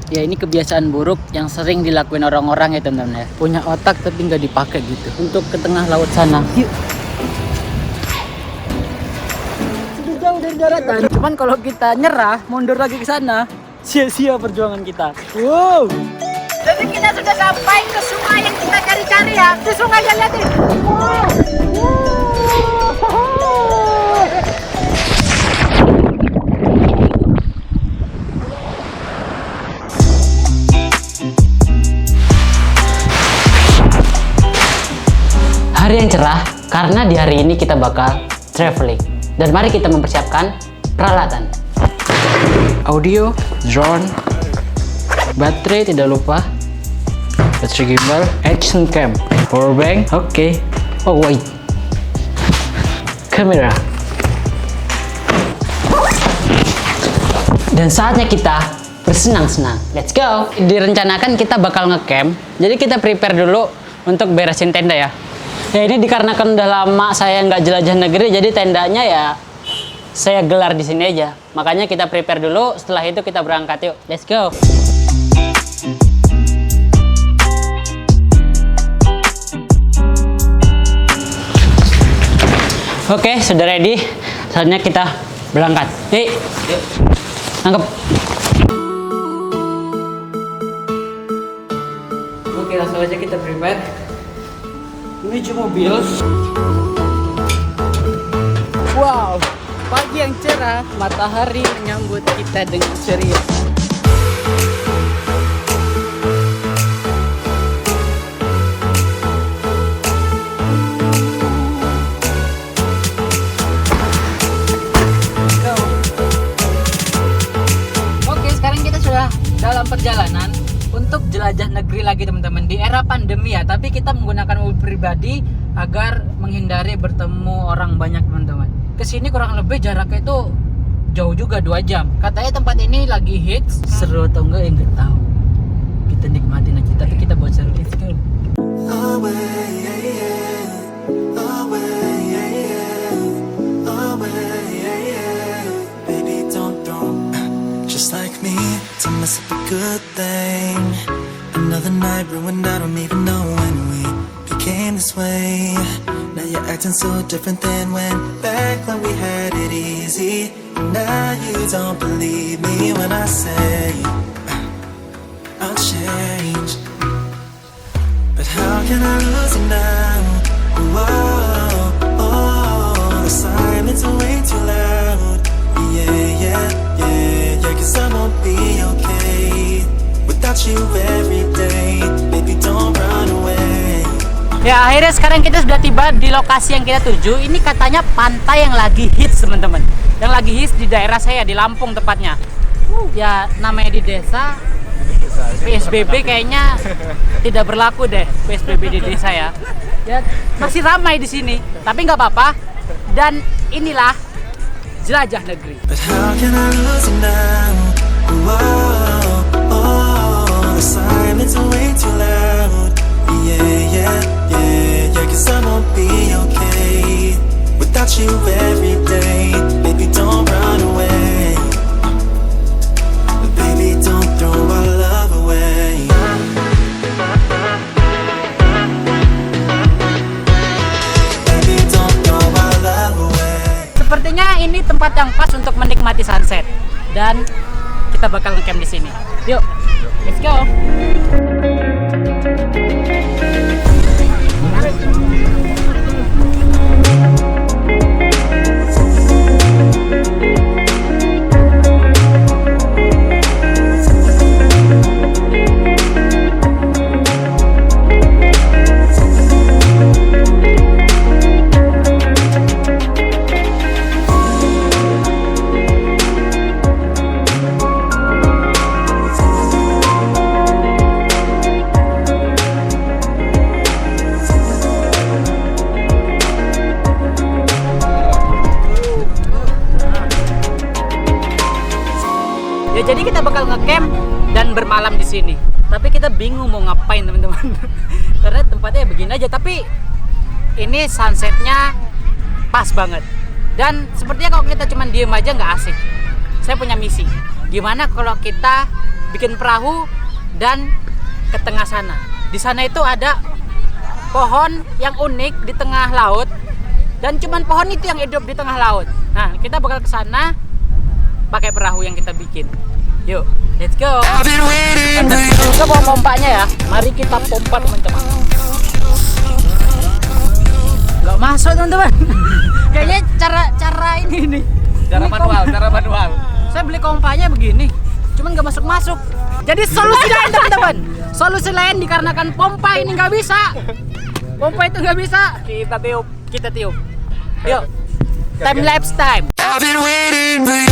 Ya ini kebiasaan buruk yang sering dilakuin orang-orang ya teman-teman ya. Punya otak tapi nggak dipakai gitu. Untuk ke tengah laut sana. Yuk. Sudah jauh dari daratan. Cuman kalau kita nyerah, mundur lagi ke sana, sia-sia perjuangan kita. Wow. Jadi kita sudah sampai ke sungai yang kita cari-cari ya. Di sungai yang lihat nih. Wow. Hari yang cerah karena di hari ini kita bakal traveling. Dan mari kita mempersiapkan peralatan. Audio, drone, baterai tidak lupa, baterai gimbal, action cam, power bank, oke. Oh wait, kamera. Dan saatnya kita bersenang-senang. Let's go. Direncanakan kita bakal ngecamp, jadi kita prepare dulu untuk beresin tenda ya. Ya ini dikarenakan udah lama saya nggak jelajah negeri, jadi tendanya ya saya gelar di sini aja. Makanya kita prepare dulu, setelah itu kita berangkat yuk. Let's go. Oke, sudah ready. Saatnya kita berangkat. Yuk. Tangkap. Oke, langsung aja kita prepare. Menuju mobil. Wow, pagi yang cerah, matahari menyambut kita dengan ceria. Oke, sekarang kita sudah dalam perjalanan untuk jelajah negeri lagi teman-teman di era pandemi ya, tapi kita menggunakan mobil pribadi agar menghindari bertemu orang banyak teman-teman. Kesini kurang lebih jaraknya itu jauh juga 2 jam. Katanya tempat ini lagi hits, seru atau enggak ya nggak tahu. Kita nikmatin aja, tapi kita buat seru. Let's go. Just like me, to mess up a good thing. Another night ruined, I don't even know when we became this way. Now you're acting so different than back when we had it easy. Now you don't believe me when I say I'll change. But how can I lose you now? Oh, the silence is way too loud. Yeah, 'cause I won't be okay without you every day. Baby, don't run away. Ya akhirnya sekarang kita sudah tiba di lokasi yang kita tuju. Ini katanya pantai yang lagi hits teman-teman. Yang lagi hits di daerah saya, di Lampung tepatnya. Ya namanya di desa, PSBB kayaknya tidak berlaku deh, PSBB di desa ya. Ya masih ramai di sini, tapi nggak apa-apa. Dan inilah jelajah negeri. But how can I lose you now? The silence is way too loud. Yeah, 'cause I won't be okay without you every day. Baby, don't run away. Baby, don't throw our love away. Baby, don't throw our love away. Sepertinya ini tempat yang pas untuk menikmati sunset dan kita bakal ngecamp di sini. Yuk, let's go. Ya jadi kita bakal ngecamp dan bermalam di sini. Tapi kita bingung mau ngapain teman-teman. Karena tempatnya begini aja. Tapi ini sunsetnya pas banget. Dan sepertinya kalau kita cuma diem aja nggak asik. Saya punya misi. Gimana kalau kita bikin perahu dan ke tengah sana. Di sana itu ada pohon yang unik di tengah laut dan cuman pohon itu yang hidup di tengah laut. Nah, kita bakal ke sana pakai perahu yang kita bikin. Yuk, let's go. Kita bawa pompanya ya. Mari kita pompa teman-teman. Gak masuk teman-teman. Kayaknya cara ini nih. Cara manual. Saya beli pompanya begini, cuman gak masuk. Jadi solusi lain teman-teman. Solusi lain dikarenakan pompa ini nggak bisa. Pompa itu nggak bisa. Kita tiup. Yuk. Time lapse time. I've been waiting for you.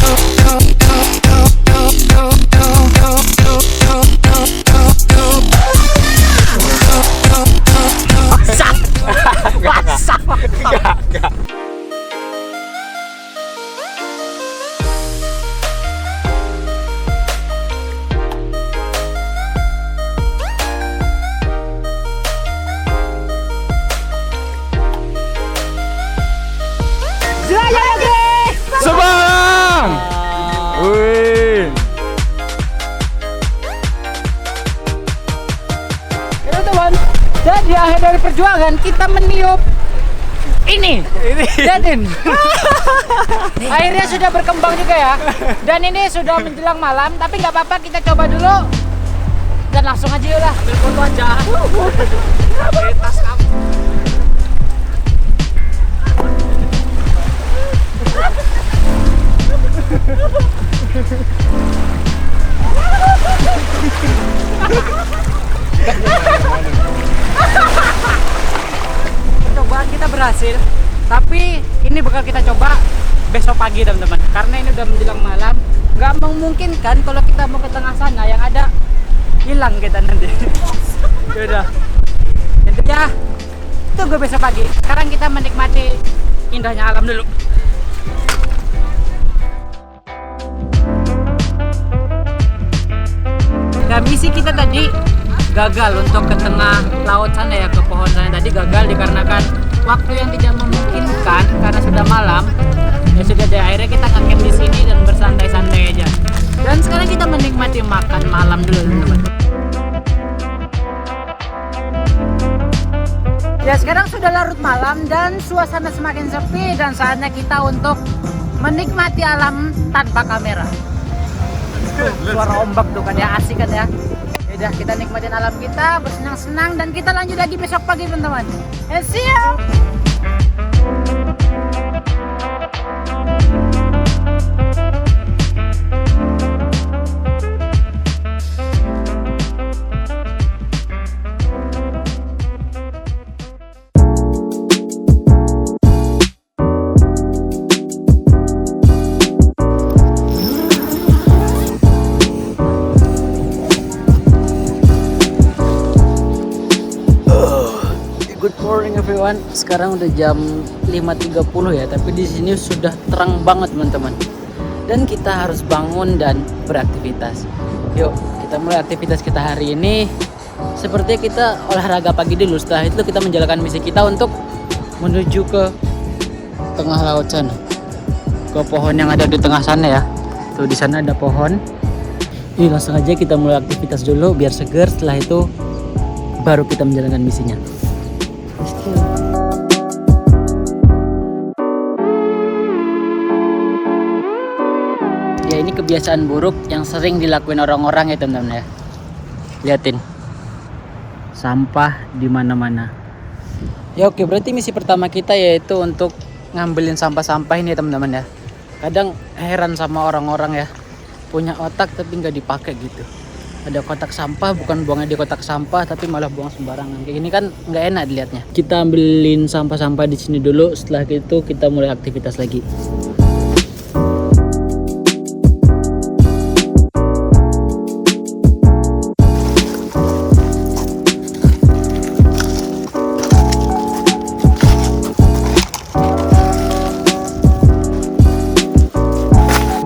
Basah. Enggak. Jaya lagi. Semarang. Wih. Teman-teman, dan di akhir dari perjuangan kita meniup ini. Lihatin. Airnya sudah berkembang juga ya. Dan ini sudah menjelang malam, tapi nggak apa-apa, kita coba dulu. Dan langsung aja yuk lah. Ambil foto aja. Tas kamu. Percobaan kita berhasil, tapi ini bakal kita coba besok pagi teman-teman, karena ini udah menjelang malam. Nggak memungkinkan kalau kita mau ke tengah sana, yang ada hilang kita nanti. Yaudah, intinya tunggu besok pagi. Sekarang kita menikmati indahnya alam dulu. Nah, misi kita tadi gagal untuk ke tengah laut sana ya, ke pohon sana tadi gagal dikarenakan waktu yang tidak memungkinkan karena sudah malam. Ya sudah deh, akhirnya kita ngecamp di sini dan bersantai-santai aja. Dan sekarang kita menikmati makan malam dulu teman-teman. Ya sekarang sudah larut malam dan suasana semakin sepi dan saatnya kita untuk menikmati alam tanpa kamera. Suara ombak tuh kan ya, asik kan ya. Udah, kita nikmatin alam kita, bersenang-senang, dan kita lanjut lagi besok pagi teman-teman. See you. Good morning everyone. Sekarang udah jam 5.30 ya, tapi di sini sudah terang banget teman-teman. Dan kita harus bangun dan beraktivitas. Yuk, kita mulai aktivitas kita hari ini. Sepertinya kita olahraga pagi dulu. Setelah itu kita menjalankan misi kita untuk menuju ke tengah laut sana. Ke pohon yang ada di tengah sana ya. Tuh di sana ada pohon. Ini langsung aja kita mulai aktivitas dulu biar segar. Setelah itu baru kita menjalankan misinya. Ya ini kebiasaan buruk yang sering dilakuin orang-orang ya teman-teman ya. Liatin sampah di mana-mana. Ya oke, berarti misi pertama kita yaitu untuk ngambilin sampah-sampah ini ya teman-teman ya. Kadang heran sama orang-orang ya, punya otak tapi nggak dipakai gitu. Ada kotak sampah, bukan buangnya di kotak sampah tapi malah buang sembarangan. Kayak gini kan nggak enak dilihatnya. Kita ambilin sampah-sampah di sini dulu, setelah itu kita mulai aktivitas lagi.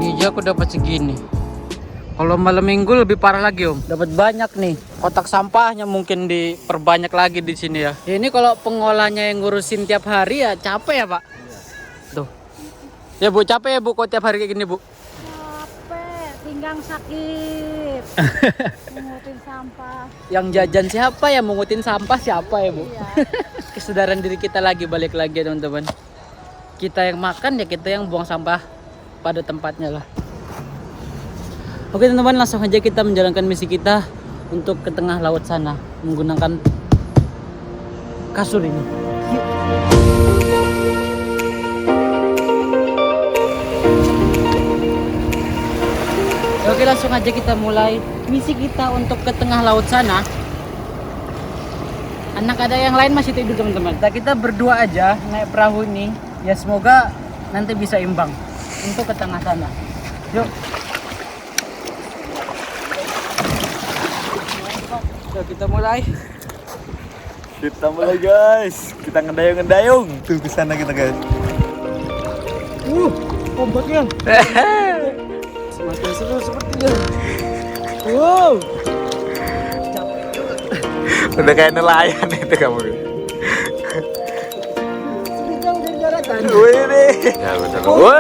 Ini aja aku dapat segini. Kalau malam minggu lebih parah lagi om, dapat banyak nih. Kotak sampahnya mungkin diperbanyak lagi di sini ya. Ini kalau pengolahnya yang ngurusin tiap hari ya capek ya pak. Tuh, ya bu capek ya bu, kok tiap hari kayak gini bu? Capek, tinggal pinggang sakit. Mengutin sampah. Yang jajan siapa ya, mengutin sampah siapa ya Bu? Iya. Kesadaran diri kita lagi balik lagi ya teman-teman. Kita yang makan ya kita yang buang sampah pada tempatnya lah. Oke teman-teman, langsung aja kita menjalankan misi kita untuk ke tengah laut sana menggunakan kasur ini. Yuk. Oke, langsung aja kita mulai misi kita untuk ke tengah laut sana. Anak ada yang lain masih tidur teman-teman. Kita berdua aja naik perahu ini. Ya semoga nanti bisa imbang untuk ke tengah sana. Yuk. Yuk kita mulai. Kita mulai guys. Kita ngedayung-ngedayung. Tuh ke sana kita guys. Ombaknya. Semakin seru sepertinya. Wow. Udah kayak nelayan itu kamu. Jauh dari daratan. Wih nih. Ya betul.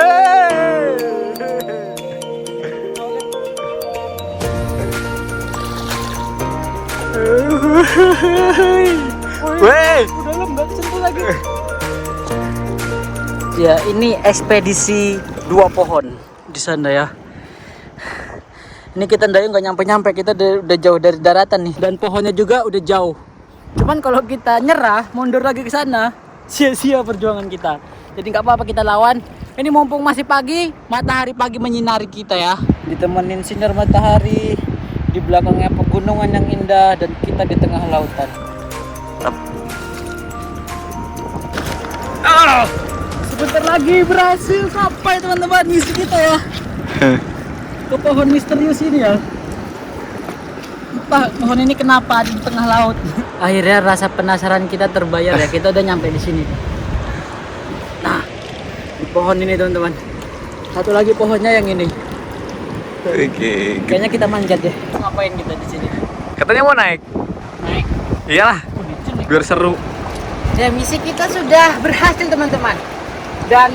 Wih. Udah lembab sentuh lagi. Ya, ini ekspedisi 2 pohon di sana ya. Ini kita ndayung nggak nyampe-nyampe, kita udah jauh dari daratan nih, dan pohonnya juga udah jauh. Cuman kalau kita nyerah, mundur lagi ke sana, sia-sia perjuangan kita. Jadi nggak apa-apa, kita lawan. Ini mumpung masih pagi, matahari pagi menyinari kita ya. Ditemenin sinar matahari, di belakangnya pegunungan yang indah, dan kita di tengah lautan. Sebentar lagi berhasil sampai teman-teman misi kita ya. Ke pohon misterius ini ya. Entah pohon ini kenapa ada di tengah laut. Akhirnya rasa penasaran kita terbayar ya. Kita udah nyampe di sini. Nah, di pohon ini teman-teman. Satu lagi pohonnya yang ini. Oke. Kayaknya kita manjat ya. Ngapain kita di sini? Katanya mau naik. Naik. Iyalah. Biar seru. Ya, misi kita sudah berhasil teman-teman. Dan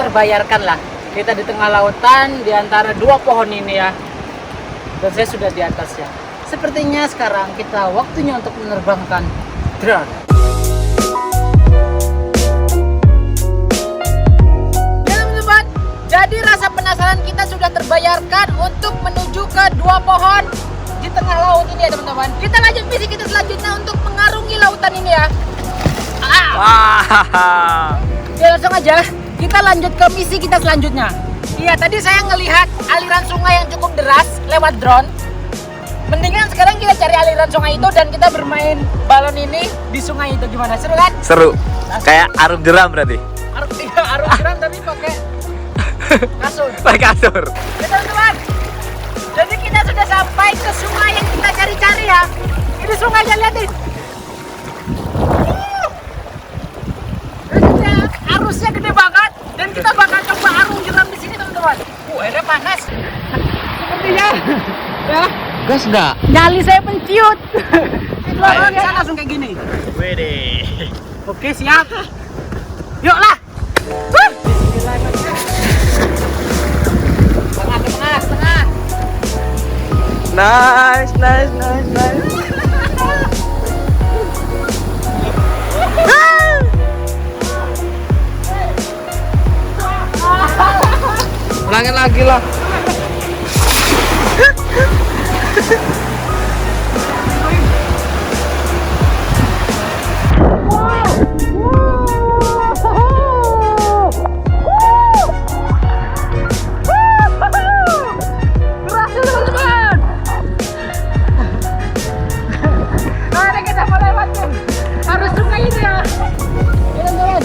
terbayarkan lah. Kita di tengah lautan di antara 2 pohon ini ya. Dan saya sudah di atasnya. Sepertinya sekarang kita waktunya untuk menerbangkan drone. Ya teman-teman, jadi rasa penasaran kita sudah terbayarkan untuk menuju ke 2 pohon di tengah laut ini ya teman-teman. Kita lanjut misi kita selanjutnya untuk mengarungi lautan ini ya. Ya langsung aja kita lanjut ke misi kita selanjutnya. Iya, tadi saya ngelihat aliran sungai yang cukup deras lewat drone. Mendingan sekarang kita cari aliran sungai itu dan kita bermain balon ini di sungai itu. Gimana, seru kan? Seru. Kayak arum jeram berarti. Arum jeram tapi pakai kasur. Pakai kasur. Ya teman-teman, jadi kita sudah sampai ke sungai yang kita cari-cari ya. Ini sungainya, lihatin. Arusnya gede banget dan kita bakal coba arung jeram di sini teman-teman. Airnya panas. Sepertinya ya. Gas enggak? Nyali saya penciut. Kalau bisa langsung kayak gini. Wede. Oke, siap. Yuk lah. Tengah. Nice. Ulangin lagi lah. Berhasil teman-teman. Nah, kita mau lewatin arus sungai ini ya. Teman-teman,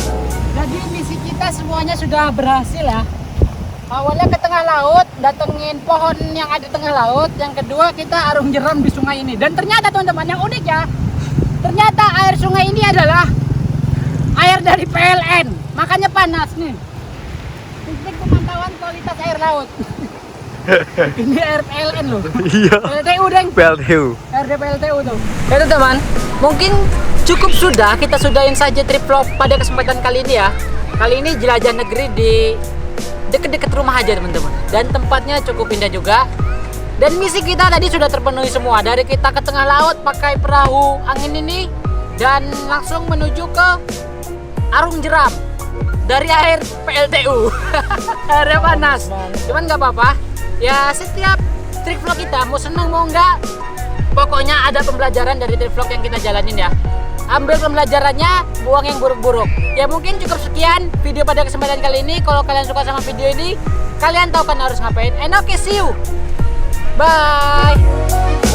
jadi misi kita semuanya sudah berhasil ya. Awalnya ke tengah laut, datengin pohon yang ada di tengah laut. Yang kedua kita arung jeram di sungai ini. Dan ternyata teman-teman yang unik ya, ternyata air sungai ini adalah air dari PLN. Makanya panas nih. Titik pemantauan kualitas air laut. Ini air PLN loh. Iya. PLTU deng. PLTU. RD PLTU tuh. Ya teman-teman, mungkin cukup sudah kita sudahin saja trip vlog pada kesempatan kali ini ya. Kali ini jelajah negeri di deket-deket rumah aja teman-teman, dan tempatnya cukup indah juga. Dan misi kita tadi sudah terpenuhi semua. Dari kita ke tengah laut pakai perahu angin ini dan langsung menuju ke Arung Jeram dari air PLTU. Airnya panas. Cuman nggak apa-apa. Ya setiap trip vlog kita mau seneng mau enggak, pokoknya ada pembelajaran dari trip vlog yang kita jalanin ya. Ambil pembelajarannya, buang yang buruk-buruk. Ya mungkin cukup sekian video pada kesempatan kali ini. Kalau kalian suka sama video ini, kalian tahu kan harus ngapain. And okay, see you. Bye.